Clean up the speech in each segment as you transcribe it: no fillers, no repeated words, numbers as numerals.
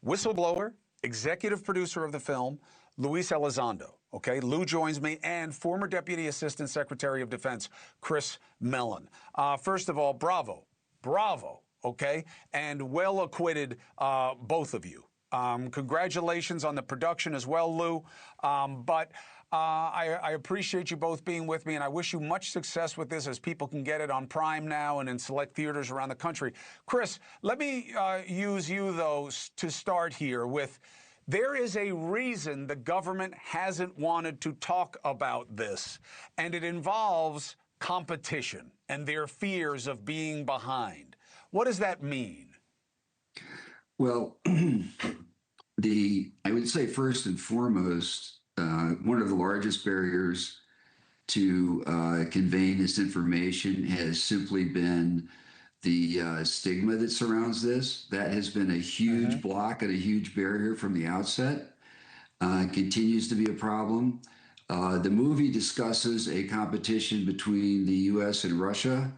whistleblower, executive producer of the film, Luis Elizondo. Okay, Lou joins me, and former Deputy Assistant Secretary of Defense, Chris Mellon. First of all, bravo, okay, and well acquitted, both of you. Congratulations on the production as well, Lou. I appreciate you both being with me, and I wish you much success with this as people can get it on Prime now and in select theaters around the country. Chris, let me use you, though, to start here with, there is a reason the government hasn't wanted to talk about this, and it involves competition and their fears of being behind. What does that mean? Well, I would say first and foremost, one of the largest barriers to conveying this information has simply been the stigma that surrounds this. That has been a huge block and a huge barrier from the outset. Continues to be a problem. The movie discusses a competition between the U.S. and Russia,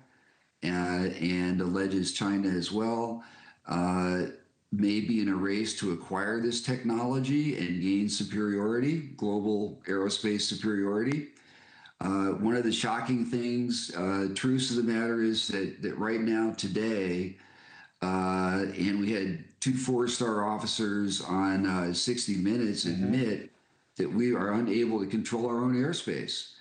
and alleges China as well, maybe in a race to acquire this technology and gain superiority, global aerospace superiority. One of the shocking things, truth of the matter is that right now, today, and we had 2 4-star officers on 60 Minutes admit that we are unable to control our own airspace.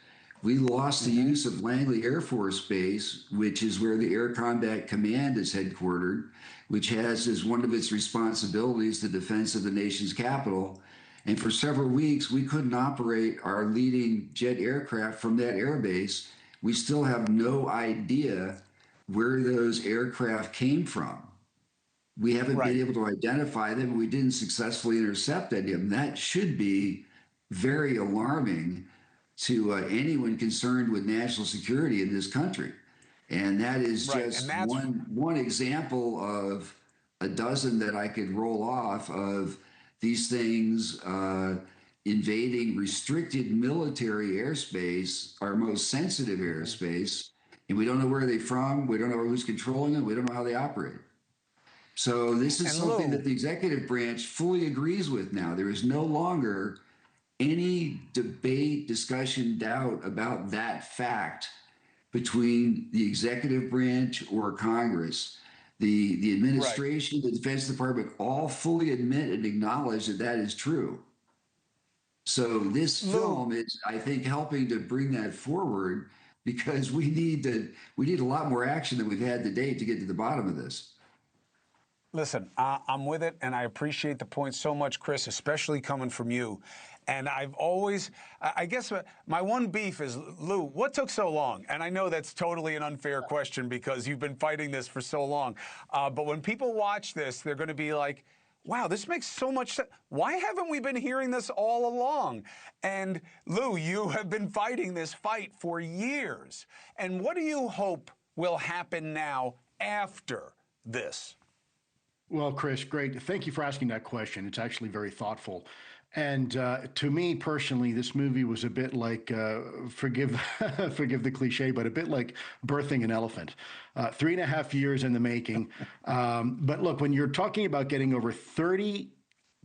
We lost the use of Langley Air Force Base, which is where the Air Combat Command is headquartered, which has as one of its responsibilities the defense of the nation's capital. And for several weeks, we couldn't operate our leading jet aircraft from that airbase. We still have no idea where those aircraft came from. We haven't been able to identify them. We didn't successfully intercept any of them. That should be very alarming to anyone concerned with national security in this country. And that is just one example of a dozen that I could roll off of these things invading restricted military airspace, our most sensitive airspace, and we don't know where they're from, we don't know who's controlling them, we don't know how they operate. So this is something that the executive branch fully agrees with now. There is no longer any debate, discussion, doubt about that fact between the executive branch or Congress. The administration, the Defense Department, all fully admit and acknowledge that that is true. So this film is, I think, helping to bring that forward, because we need a lot more action than we've had to date to get to the bottom of this. Listen, I'm with it, and I appreciate the point so much, Chris, especially coming from you. And I've always, I guess my one beef is, Lou, what took so long? And I know that's totally an unfair question because you've been fighting this for so long. But when people watch this, they're going to be like, wow, this makes so much sense. Why haven't we been hearing this all along? And Lou, you have been fighting this fight for years. And what do you hope will happen now after this? Well, Chris, great. Thank you for asking that question. It's actually very thoughtful. And to me personally, this movie was a bit like, forgive the cliche, but a bit like birthing an elephant. 3.5 years in the making. But look, when you're talking about getting over 30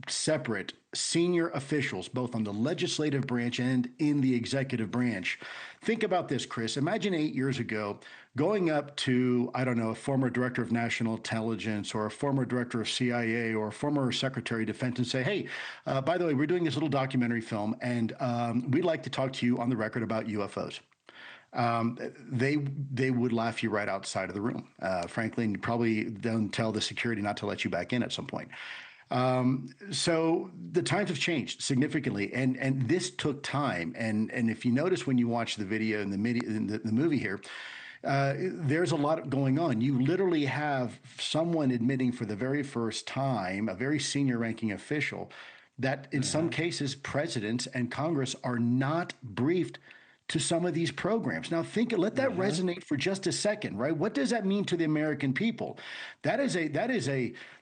separate senior officials, both on the legislative branch and in the executive branch. Think about this, Chris. Imagine 8 years ago going up to, I don't know, a former director of national intelligence or a former director of CIA or a former secretary of defense and say, hey, by the way, we're doing this little documentary film and we'd like to talk to you on the record about UFOs. They would laugh you right outside of the room, frankly, and probably then tell the security not to let you back in at some point. So the times have changed significantly, and this took time. And if you notice when you watch the video in the movie here, there's a lot going on. You literally have someone admitting for the very first time, a very senior ranking official, that in some cases presidents and Congress are not briefed to some of these programs. Now let that resonate for just a second, right? What does that mean to the American people? That is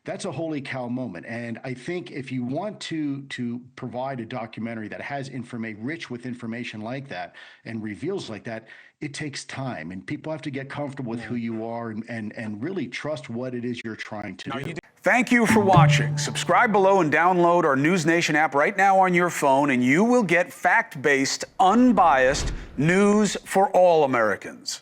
that's a holy cow moment. And I think if you want to provide a documentary that has rich with information like that and reveals like that, it takes time, and people have to get comfortable with who you are and really trust what it is you're trying to do. Thank you for watching. Subscribe below and download our NewsNation app right now on your phone, and you will get fact-based, unbiased news for all Americans.